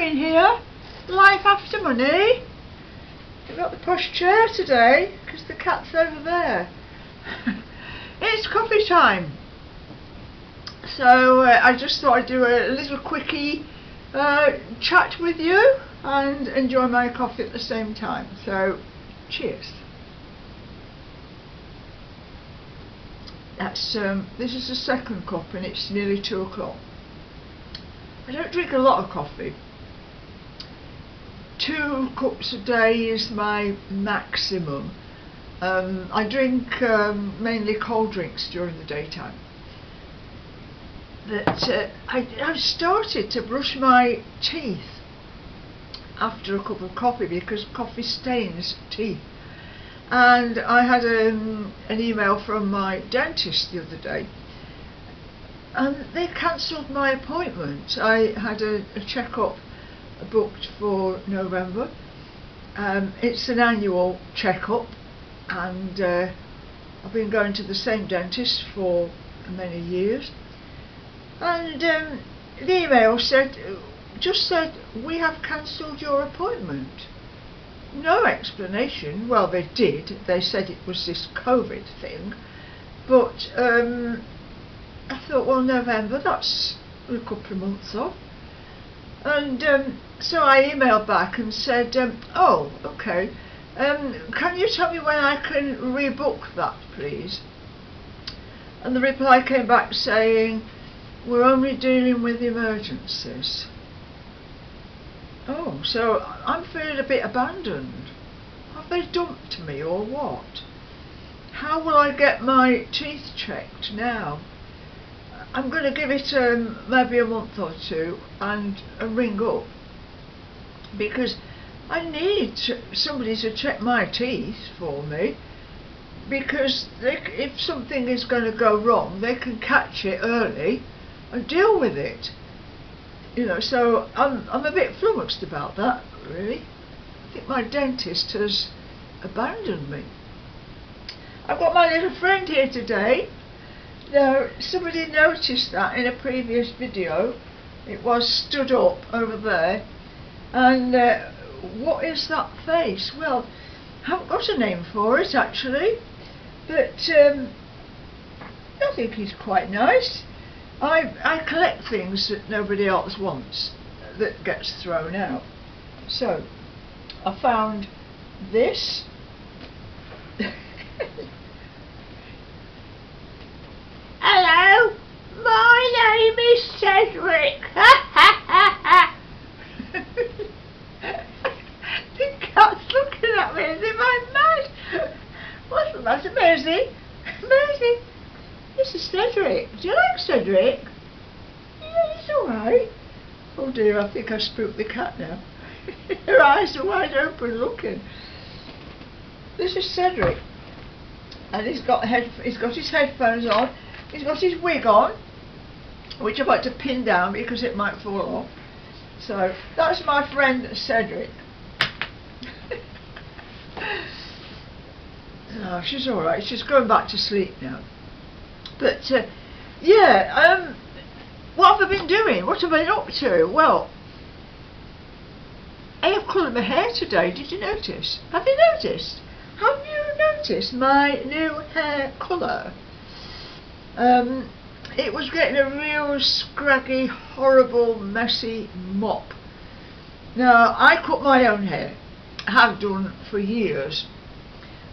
doing here? Life after money? I've got the posh chair today because the cat's over there. It's coffee time. So I just thought I'd do a little quickie chat with you and enjoy my coffee at the same time. So cheers. This is the second cup and it's nearly 2 o'clock. I don't drink a lot of coffee. 2 cups a day is my maximum. I drink mainly cold drinks during the daytime. But I've started to brush my teeth after a cup of coffee because coffee stains teeth. And I had an email from my dentist the other day and they cancelled my appointment. I had a checkup booked for November. It's an annual checkup and I've been going to the same dentist for many years. And the email just said, we have cancelled your appointment. No explanation. Well, they did. They said it was this COVID thing. But I thought, well, November, that's a couple of months off. And so I emailed back and said, oh, okay. Can you tell me when I can rebook that, please? And the reply came back saying, we're only dealing with emergencies. Oh, so I'm feeling a bit abandoned. Have they dumped me or what? How will I get my teeth checked now? I'm going to give it maybe a month or two and ring up because I need somebody to check my teeth for me, because if something is going to go wrong they can catch it early and deal with it. You know, so I'm a bit flummoxed about that, really. I think my dentist has abandoned me. I've got my little friend here today. Now, somebody noticed that in a previous video. It was stood up over there. And what is that face? Well, I haven't got a name for it actually. But I think he's quite nice. I collect things that nobody else wants, that gets thrown out. So, I found this. Hello, my name is Cedric. The cat's looking at me as if I'm mad. What's the matter, Maisie? Maisie? This is Cedric. Do you like Cedric? Yeah, he's alright. Oh dear, I think I spooked the cat now. Her eyes are wide open looking. This is Cedric. And he's got his headphones on. He's got his wig on, which I've got to pin down because it might fall off. So that's my friend Cedric. Oh, she's alright. She's going back to sleep now. But yeah, what have I been doing? What have I been up to? Well, I have coloured my hair today. Did you notice? Have you noticed? Have you noticed my new hair colour? It was getting a real scraggy, horrible, messy mop. Now, I cut my own hair. I have done for years.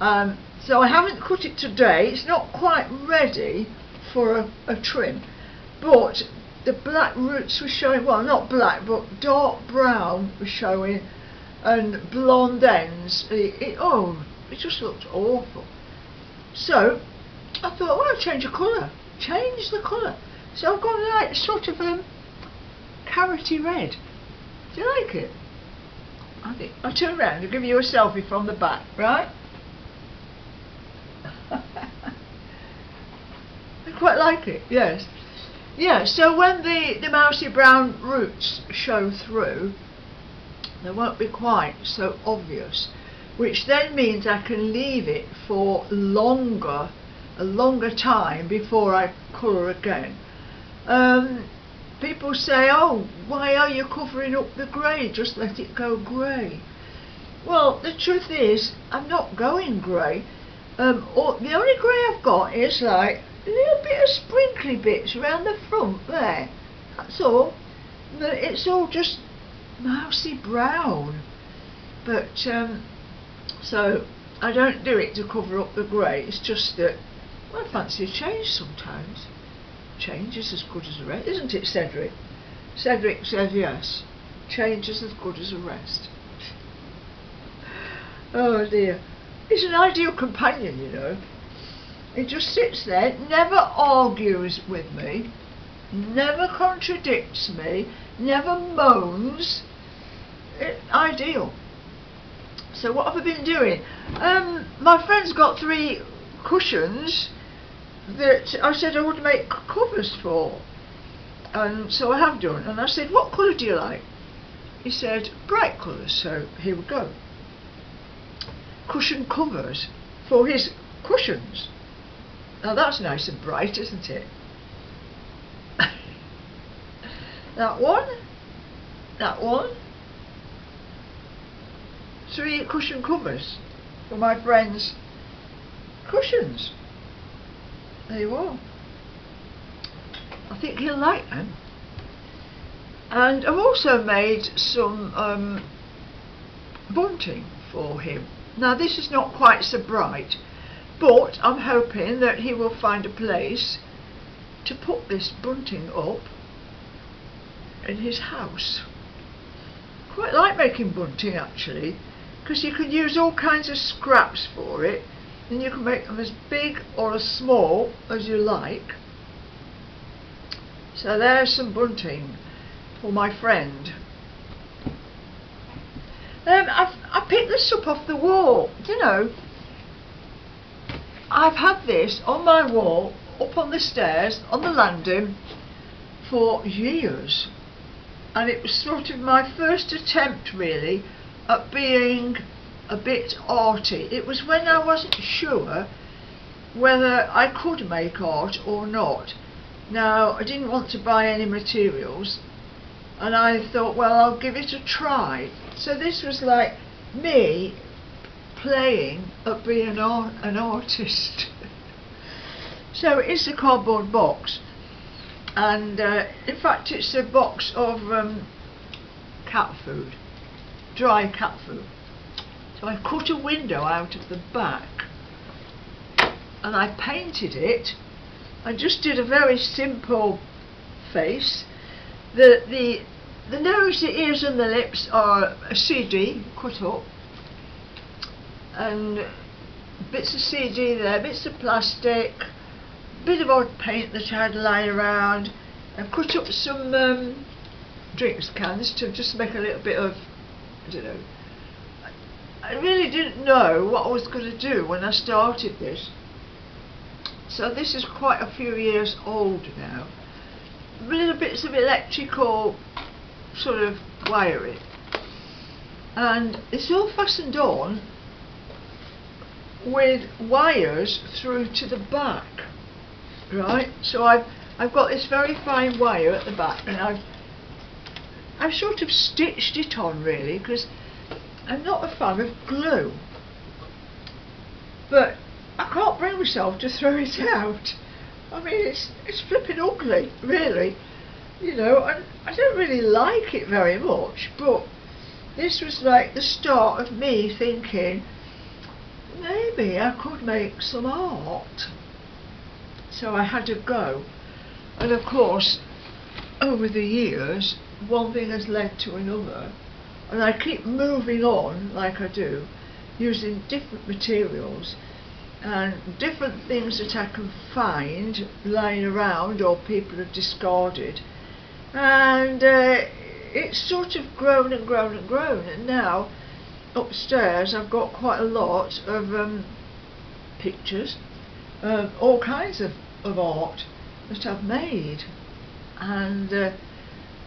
So I haven't cut it today. It's not quite ready for a trim, but the black roots were showing, well, not black but dark brown was showing, and blonde ends. It just looked awful. So I thought, well, I'll change the colour. Change the colour. So I've got like sort of carroty red. Do you like it? I think I'll turn around and give you a selfie from the back, right? I quite like it, yes. Yeah, so when the mousy brown roots show through, they won't be quite so obvious, which then means I can leave it for a longer time before I colour again. people say, oh, why are you covering up the grey? Just let it go grey. Well, the truth is, I'm not going grey. The only grey I've got is like a little bit of sprinkly bits around the front there. That's all. But it's all just mousy brown. But so I don't do it to cover up the grey. It's just that, well, I fancy a change sometimes. Change is as good as a rest, isn't it, Cedric? Cedric says yes. Change is as good as a rest. Oh dear. He's an ideal companion, you know. He just sits there, never argues with me, never contradicts me, never moans. Ideal. So what have I been doing? My friend's got 3 cushions that I said I would make covers for, and so I have done. And I said, what colour do you like? He said bright colours, so here we go. Cushion covers for his cushions. Now that's nice and bright, isn't it? That one, 3 cushion covers for my friend's cushions. There you are. I think he'll like them. And I've also made some bunting for him. Now this is not quite so bright, but I'm hoping that he will find a place to put this bunting up in his house. Quite like making bunting actually, because you can use all kinds of scraps for it, and you can make them as big or as small as you like. So there's some bunting for my friend. I picked this up off the wall. You know, I've had this on my wall, up on the stairs, on the landing, for years. And it was sort of my first attempt really at being a bit arty. It was when I wasn't sure whether I could make art or not. Now, I didn't want to buy any materials, and I thought, well, I'll give it a try. So this was like me playing at being an artist. So it's a cardboard box, and in fact it's a box of cat food, dry cat food. So I cut a window out of the back and I painted it. I just did a very simple face. The nose, the ears and the lips are a CD cut up, and bits of CD there, bits of plastic, bit of odd paint that I had lying around. I've cut up some drinks cans to just make a little bit of, I don't know. I really didn't know what I was going to do when I started this. So this is quite a few years old now. Little bits of electrical sort of wiring, and it's all fastened on with wires through to the back, right? So I've got this very fine wire at the back, and I've sort of stitched it on really, because I'm not a fan of glue, but I can't bring myself to throw it out. I mean, it's flipping ugly, really, you know, and I don't really like it very much, but this was like the start of me thinking, maybe I could make some art. So I had to go, and of course, over the years, one thing has led to another, and I keep moving on like I do, using different materials and different things that I can find lying around or people have discarded, and it's sort of grown and grown and grown, and now upstairs I've got quite a lot of pictures, all kinds of art that I've made, and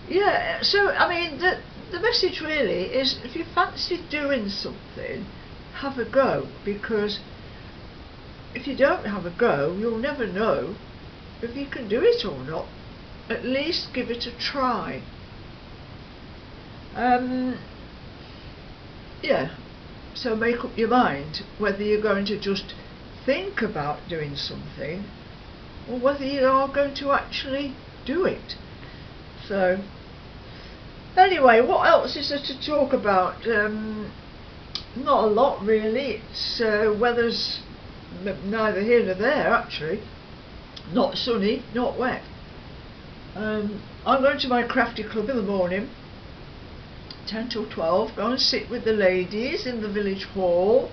yeah, so I mean the message really is, if you fancy doing something, have a go, because if you don't have a go, you'll never know if you can do it or not. at least give it a try. Yeah, so make up your mind whether you're going to just think about doing something or whether you are going to actually do it. So anyway, what else is there to talk about? Not a lot really. It's weather's neither here nor there actually. Not sunny, not wet. I'm going to my crafty club in the morning, 10 till 12, go and sit with the ladies in the village hall,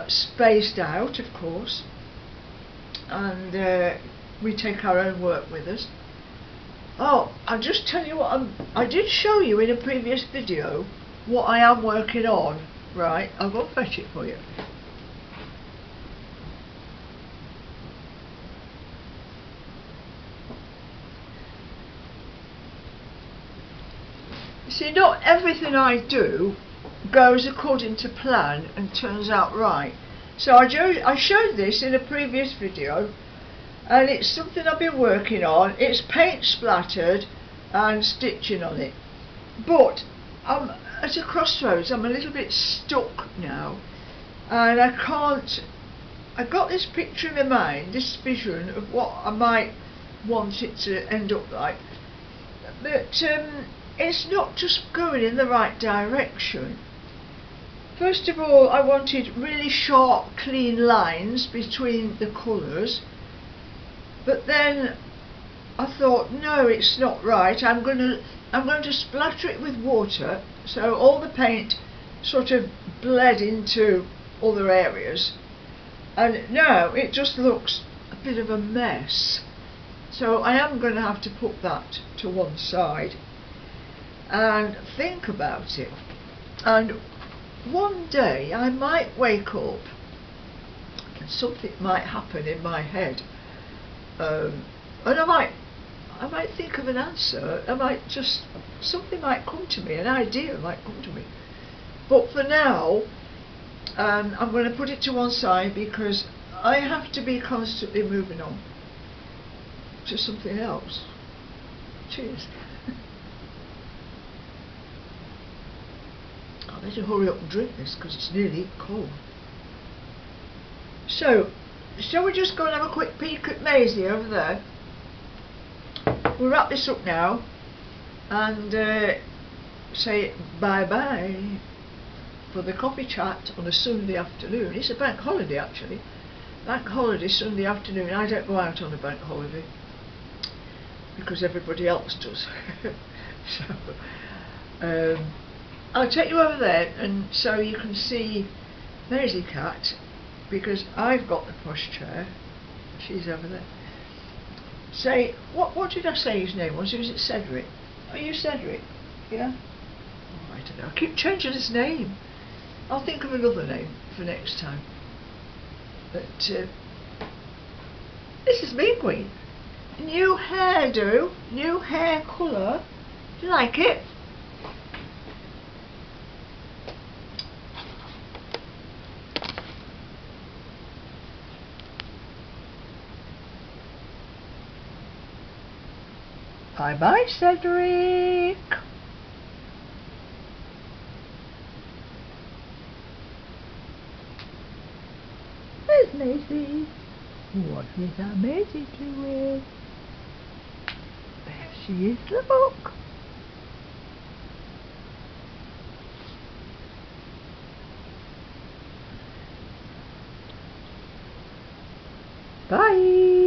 spaced out of course, and we take our own work with us. Oh, I'll just tell you what I did show you in a previous video what I am working on. Right, I'll go fetch it for you. See, not everything I do goes according to plan and turns out right. So I showed this in a previous video, and it's something I've been working on. It's paint splattered and stitching on it, but I'm at a crossroads. I'm a little bit stuck now, and I got this picture in my mind, this vision of what I might want it to end up like, but it's not just going in the right direction. First of all, I wanted really sharp, clean lines between the colours, but then I thought, no, it's not right. I'm going to splatter it with water, so all the paint sort of bled into other areas, and now it just looks a bit of a mess. So I am going to have to put that to one side and think about it. And one day I might wake up and something might happen in my head, and I might think of an answer. Something might come to me, an idea might come to me. But for now, I'm going to put it to one side because I have to be constantly moving on to something else. Cheers. I better hurry up and drink this because it's nearly cold. So, shall we just go and have a quick peek at Maisie over there? We'll wrap this up now and say bye bye for the coffee chat on a Sunday afternoon. It's a bank holiday actually. Bank holiday Sunday afternoon. I don't go out on a bank holiday because everybody else does. So I'll take you over there and so you can see Maisie Cat, because I've got the push chair. She's over there. Say, what did I say his name was? Was it Cedric? Are you Cedric? Yeah? Oh, I don't know. I keep changing his name. I'll think of another name for next time. But this is me, Queen. New hairdo, new hair colour. Do you like it? Bye bye, Cedric. There's Maisie. What is our Maisie doing? There she is, look. Bye.